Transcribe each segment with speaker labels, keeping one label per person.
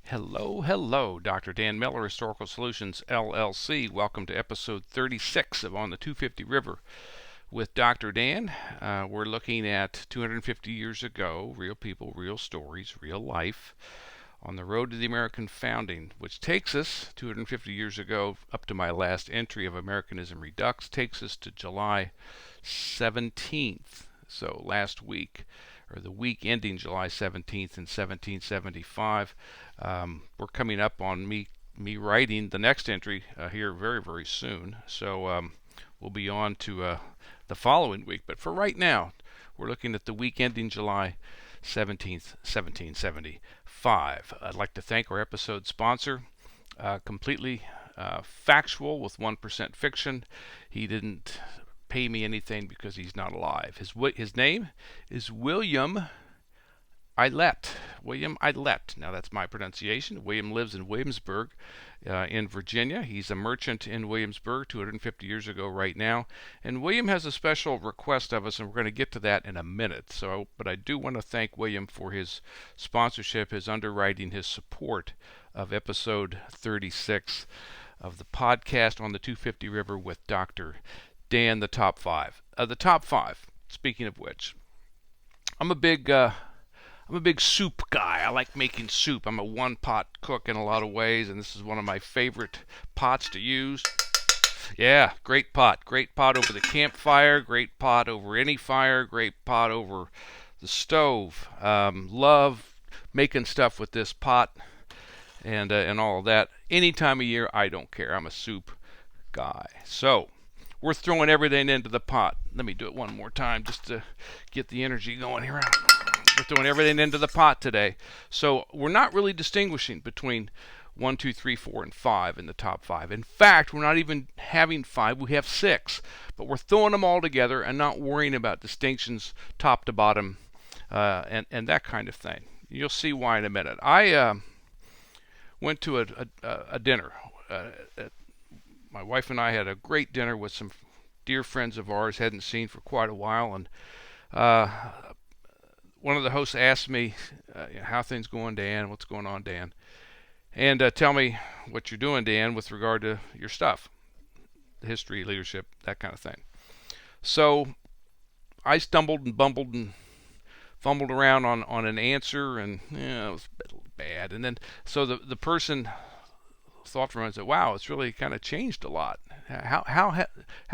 Speaker 1: Hello, hello, Dr. Dan Miller, Historical Solutions, LLC. Welcome to episode 36 of On the 250 River with Dr. Dan. We're looking at 250 years ago, real people, real stories, real life, on the road to the American founding, which takes us 250 years ago up to my last entry of Americanism Redux, takes us to July 17th, so last week, or the week ending July 17th in 1775. We're coming up on me writing the next entry here very, very soon. So we'll be on to the following week. But for right now, we're looking at the week ending July 17th, 1775. I'd like to thank our episode sponsor, completely factual with 1% fiction. He didn't pay me anything because he's not alive. His name is William Eilert. William Eilert. Now that's my pronunciation. William lives in Williamsburg, in Virginia. He's a merchant in Williamsburg 250 years ago right now. And William has a special request of us, and we're going to get to that in a minute. But I do want to thank William for his sponsorship, his underwriting, his support of episode 36 of the podcast on the 250 River with Dr. Dan, the top five. Speaking of which, I'm a big soup guy. I like making soup. I'm a one-pot cook in a lot of ways, and this is one of my favorite pots to use. Yeah, great pot. Great pot over the campfire. Great pot over any fire. Great pot over the stove. Love making stuff with this pot and all of that. Any time of year, I don't care. I'm a soup guy. So we're throwing everything into the pot. Let me do it one more time just to get the energy going here. We're throwing everything into the pot today. So we're not really distinguishing between 1, 2, 3, 4, and 5 in the top 5. In fact, we're not even having 5. We have 6. But we're throwing them all together and not worrying about distinctions top to bottom and that kind of thing. You'll see why in a minute. I went to a dinner. My wife and I had a great dinner with some dear friends of ours, hadn't seen for quite a while, and one of the hosts asked me, how things going, Dan? What's going on, Dan? And tell me what you're doing, Dan, with regard to your stuff, history, leadership, that kind of thing. So I stumbled and bumbled and fumbled around on an answer, and it was bad. And then so the person thought for a moment and said, wow, it's really kind of changed a lot. How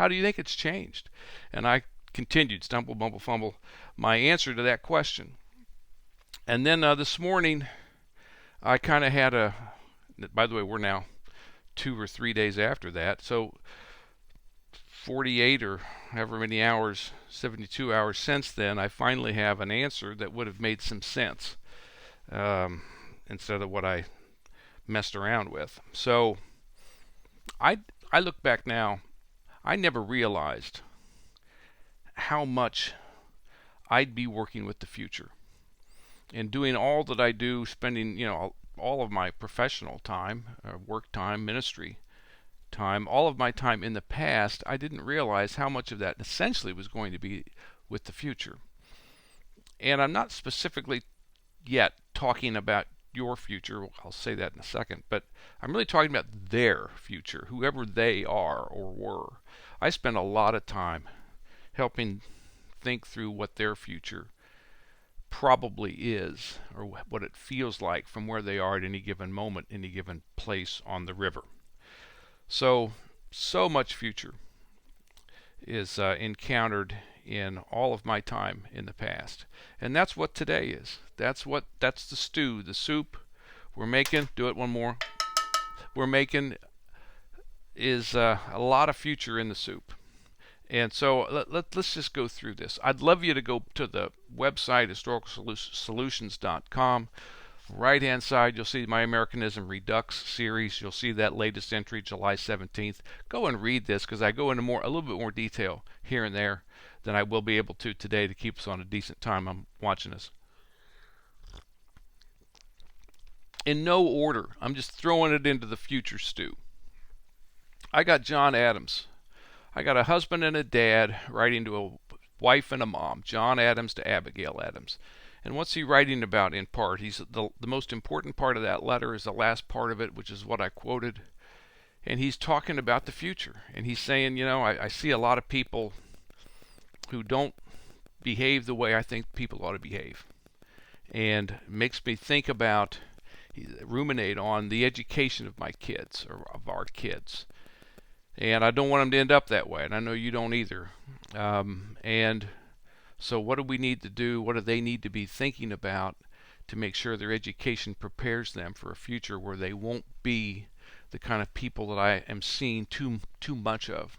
Speaker 1: do you think it's changed? And I continued, stumble, bumble, fumble, my answer to that question. And then this morning, I kind of had by the way, we're now 2 or 3 days after that, so 48 or however many hours, 72 hours since then, I finally have an answer that would have made some sense instead of what I messed around with. So I look back now, I never realized how much I'd be working with the future and doing all that I do, spending all of my professional time, work time, ministry time, all of my time in the past. I didn't realize how much of that essentially was going to be with the future. And I'm not specifically yet talking about your future. I'll say that in a second, but I'm really talking about their future, whoever they are or were. I spend a lot of time helping think through what their future probably is, or what it feels like from where they are at any given moment, any given place on the river. So much future is encountered in all of my time in the past, and that's what today is. That's the stew, the soup we're making. Do it one more. We're making is a lot of future in the soup. And so let's just go through this. I'd love you to go to the website, historicalsolutions.com. Right-hand side, you'll see my Americanism Redux series. You'll see that latest entry, July 17th. Go and read this, because I go into a little bit more detail here and there than I will be able to today to keep us on a decent time. I'm watching this. In no order. I'm just throwing it into the future stew. I got John Adams. I got a husband and a dad writing to a wife and a mom, John Adams to Abigail Adams. And what's he writing about in part? The most important part of that letter is the last part of it, which is what I quoted. And he's talking about the future. And he's saying, I see a lot of people who don't behave the way I think people ought to behave. And it makes me think about, ruminate on the education of my kids, or of our kids. And I don't want them to end up that way, and I know you don't either. And so what do we need to do? What do they need to be thinking about to make sure their education prepares them for a future where they won't be the kind of people that I am seeing too much of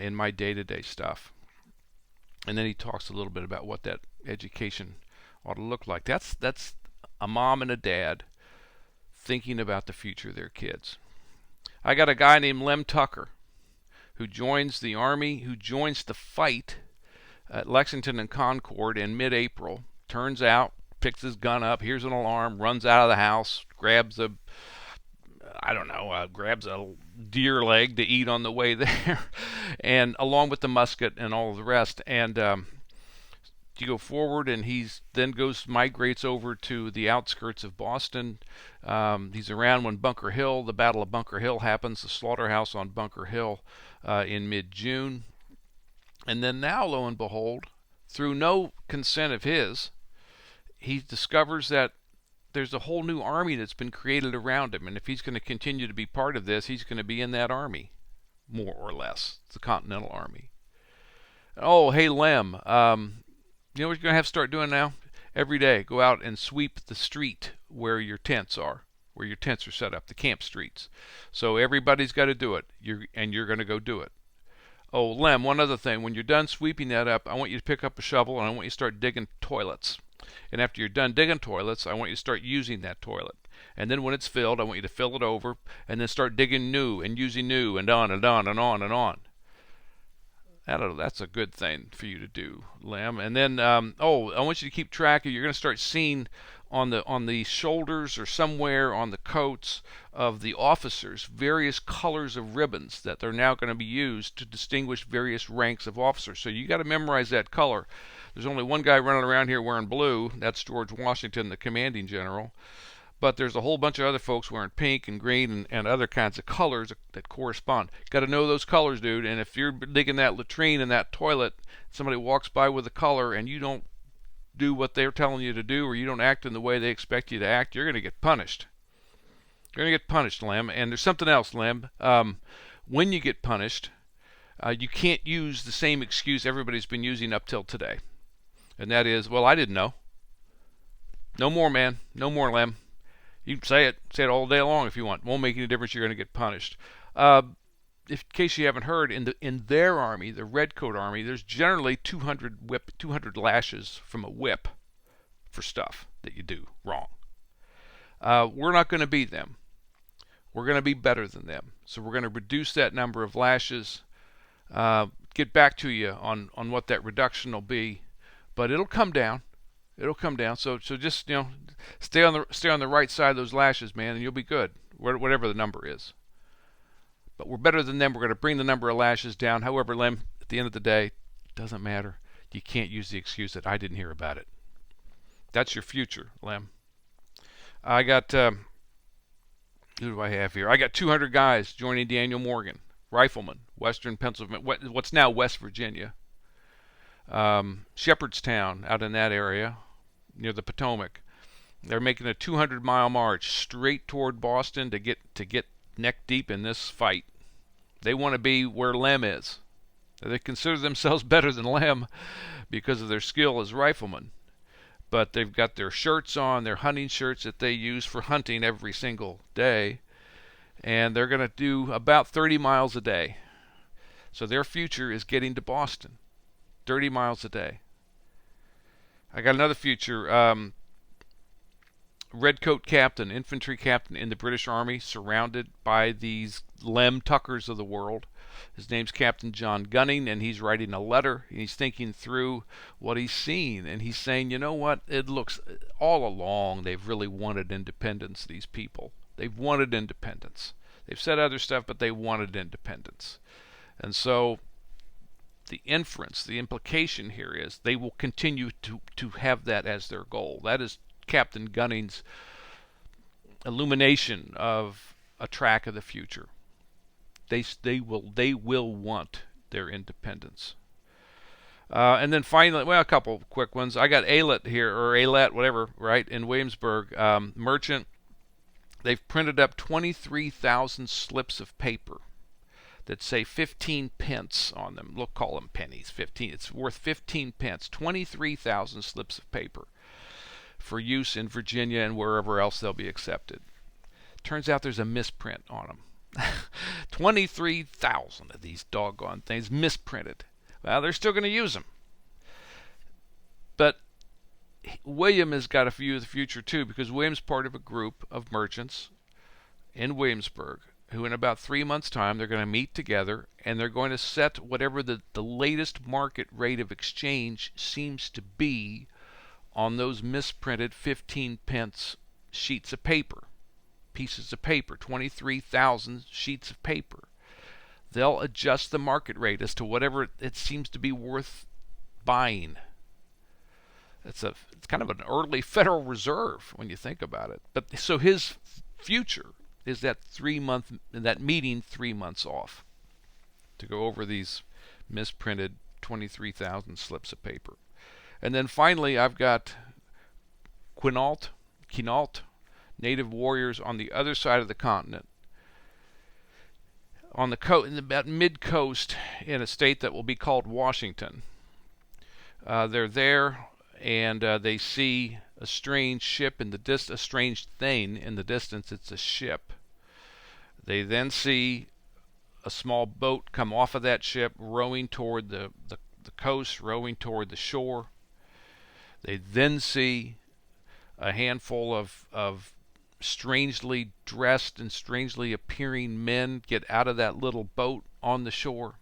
Speaker 1: in my day-to-day stuff? And then he talks a little bit about what that education ought to look like. That's a mom and a dad thinking about the future of their kids. I got a guy named Lem Tucker who joins the Army, who joins the fight at Lexington and Concord in mid-April. Turns out, picks his gun up, hears an alarm, runs out of the house, grabs a deer leg to eat on the way there, and along with the musket and all of the rest. And you go forward, and he's then migrates over to the outskirts of Boston. He's around when the Battle of Bunker Hill happens, the slaughterhouse on Bunker Hill in mid-June. And then now, lo and behold, through no consent of his, he discovers that there's a whole new army that's been created around him. And if he's going to continue to be part of this, he's going to be in that army, more or less. It's the Continental Army. Oh, hey, Lem, you know what you're going to have to start doing now? Every day, go out and sweep the street where your tents are set up, the camp streets. So everybody's got to do it, and you're going to go do it. Oh, Lem, one other thing. When you're done sweeping that up, I want you to pick up a shovel, and I want you to start digging toilets. And after you're done digging toilets, I want you to start using that toilet. And then when it's filled, I want you to fill it over, and then start digging new and using new, and on and on and on and on. That's a good thing for you to do, Lem. And then, I want you to keep track of, you're going to start seeing on the shoulders or somewhere on the coats of the officers various colors of ribbons that they're now going to be used to distinguish various ranks of officers. So you got to memorize that color. There's only one guy running around here wearing blue. That's George Washington, the commanding general. But there's a whole bunch of other folks wearing pink and green and other kinds of colors that correspond. Got to know those colors, dude. And if you're digging that latrine and that toilet, somebody walks by with a color and you don't do what they're telling you to do, or you don't act in the way they expect you to act, you're going to get punished. You're going to get punished, Lem. And there's something else, Lem. When you get punished, you can't use the same excuse everybody's been using up till today. And that is, well, I didn't know. No more, man. No more, Lem. You can say it all day long if you want. It won't make any difference. You're going to get punished. In case you haven't heard, in their army, the Redcoat Army, there's generally 200 lashes from a whip for stuff that you do wrong. We're not going to be them. We're going to be better than them. So we're going to reduce that number of lashes. Get back to you on what that reduction will be, but it'll come down. It'll come down. So just stay on the right side of those lashes, man, and you'll be good. Whatever the number is. But we're better than them. We're going to bring the number of lashes down. However, Lem, at the end of the day, it doesn't matter. You can't use the excuse that I didn't hear about it. That's your future, Lem. I got who do I have here? I got 200 guys joining Daniel Morgan, riflemen, Western Pennsylvania, what's now West Virginia. Shepherdstown, out in that area, near the Potomac. They're making a 200-mile march straight toward Boston to get neck deep in this fight. They want to be where Lem is. They consider themselves better than Lem because of their skill as riflemen. But they've got their shirts on, their hunting shirts that they use for hunting every single day. And they're going to do about 30 miles a day. So their future is getting to Boston. 30 miles a day. I got another future. Redcoat captain, infantry captain in the British Army, surrounded by these Lem Tuckers of the world. His name's Captain John Gunning, and he's writing a letter. And he's thinking through what he's seen, and he's saying, you know what? It looks all along they've really wanted independence. These people, they've wanted independence. They've said other stuff, but they wanted independence, and so the inference, the implication here is they will continue to have that as their goal. That is Captain Gunning's illumination of a track of the future. They will want their independence. And then finally, well, a couple quick ones. I got Alet here, or Alet, whatever, right, in Williamsburg. Merchant, they've printed up 23,000 slips of paper that say 15 pence on them. We'll call them pennies. 15. It's worth 15 pence. 23,000 slips of paper for use in Virginia and wherever else they'll be accepted. Turns out there's a misprint on them. 23,000 of these doggone things misprinted. Well, they're still going to use them. But William has got a view of the future too, because William's part of a group of merchants in Williamsburg who in about 3 months' time they're going to meet together and they're going to set whatever the latest market rate of exchange seems to be on those misprinted 15 pence sheets of paper, pieces of paper, 23,000 sheets of paper. They'll adjust the market rate as to whatever it seems to be worth buying. It's kind of an early Federal Reserve when you think about it. But so his future is that meeting 3 months off to go over these misprinted 23,000 slips of paper. And then finally, I've got Quinault, native warriors on the other side of the continent, on the coast, in about mid-coast, in a state that will be called Washington. They're there, and they see a strange ship in the a strange thing in the distance. It's a ship. They then see a small boat come off of that ship, rowing toward the coast, rowing toward the shore. They then see a handful of strangely dressed and strangely appearing men get out of that little boat on the shore.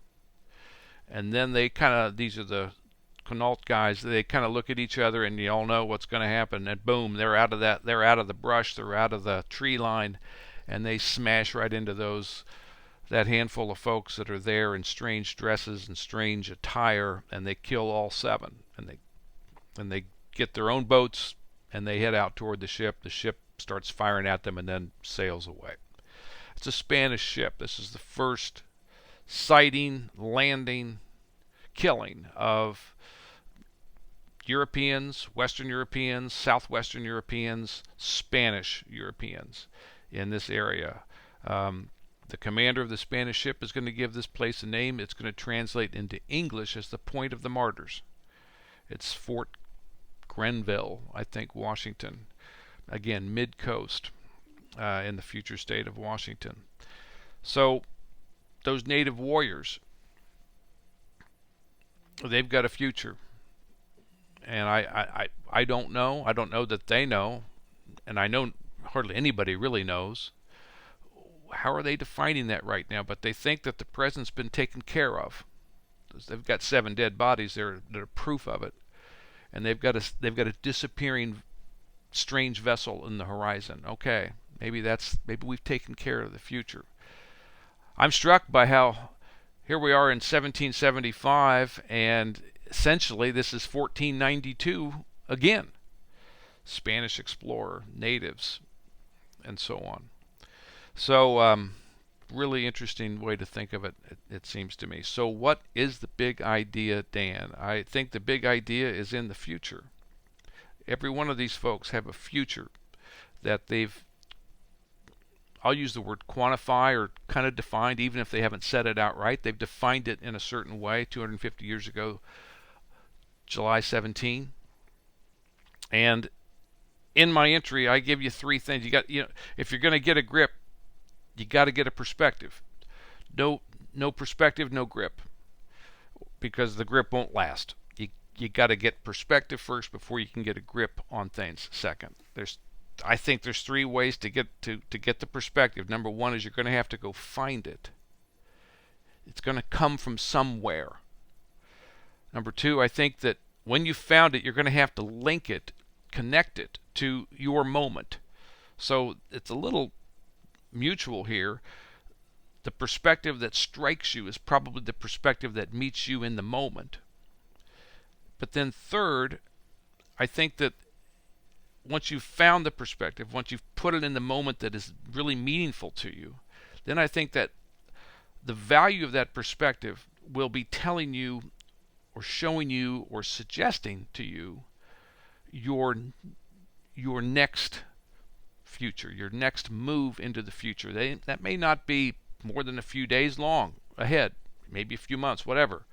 Speaker 1: And then they these are the Quinault guys, they kind of look at each other and you all know what's going to happen, and boom, they're out of the brush, they're out of the tree line, and they smash right into that handful of folks that are there in strange dresses and strange attire, and they kill all 7. And they get their own boats and they head out toward the ship. The ship starts firing at them and then sails away. It's a Spanish ship. This is the first sighting, landing, killing of Europeans, Western Europeans, Southwestern Europeans, Spanish Europeans in this area. The commander of the Spanish ship is going to give this place a name. It's going to translate into English as the Point of the Martyrs. It's Fort Grenville, I think, Washington. Again, mid-coast in the future state of Washington. So those native warriors, they've got a future. And I don't know. I don't know that they know. And I know hardly anybody really knows. How are they defining that right now? But they think that the present's been taken care of. They've got 7 dead bodies there that are proof of it. And they've got a disappearing strange vessel in the horizon. Okay, maybe we've taken care of the future. I'm struck by how here we are in 1775, and essentially this is 1492 again. Spanish explorer, natives, and so on. So really interesting way to think of it, it seems to me. So what is the big idea, Dan? I think the big idea is in the future. Every one of these folks have a future that I'll use the word quantify or kind of defined, even if they haven't said it outright. They've defined it in a certain way 250 years ago, July 17. And in my entry, I give you 3 things. If you're going to get a grip, you got to get a perspective. No perspective, no grip, because the grip won't last. You got to get perspective first before you can get a grip on things second. I think there's 3 ways to get the perspective. Number 1 is you're going to have to go find it. It's going to come from somewhere. Number 2, I think that when you found it, you're going to have to link it, connect it to your moment. So it's a little mutual here. the perspective that strikes you is probably the perspective that meets you in the moment. But then third, I think that once you've found the perspective, once you've put it in the moment that is really meaningful to you, then I think that the value of that perspective will be telling you or showing you or suggesting to you your next future, your next move into the future. That may not be more than a few days long ahead, maybe a few months, whatever.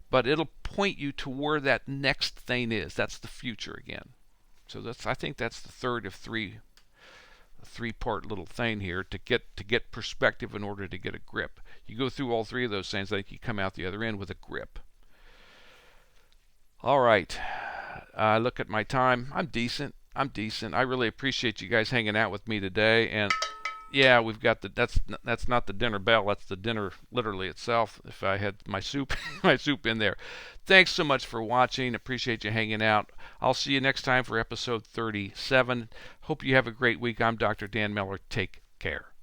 Speaker 1: But it'll point you to where that next thing is. That's the future again. So I think that's the third of three-part little thing here to get perspective in order to get a grip. You go through all three of those things, I think you come out the other end with a grip. All right. Look at my time. I'm decent. I really appreciate you guys hanging out with me today. And yeah, we've got that's not the dinner bell. That's the dinner literally itself. If I had my soup in there. Thanks so much for watching. Appreciate you hanging out. I'll see you next time for episode 37. Hope you have a great week. I'm Dr. Dan Miller. Take care.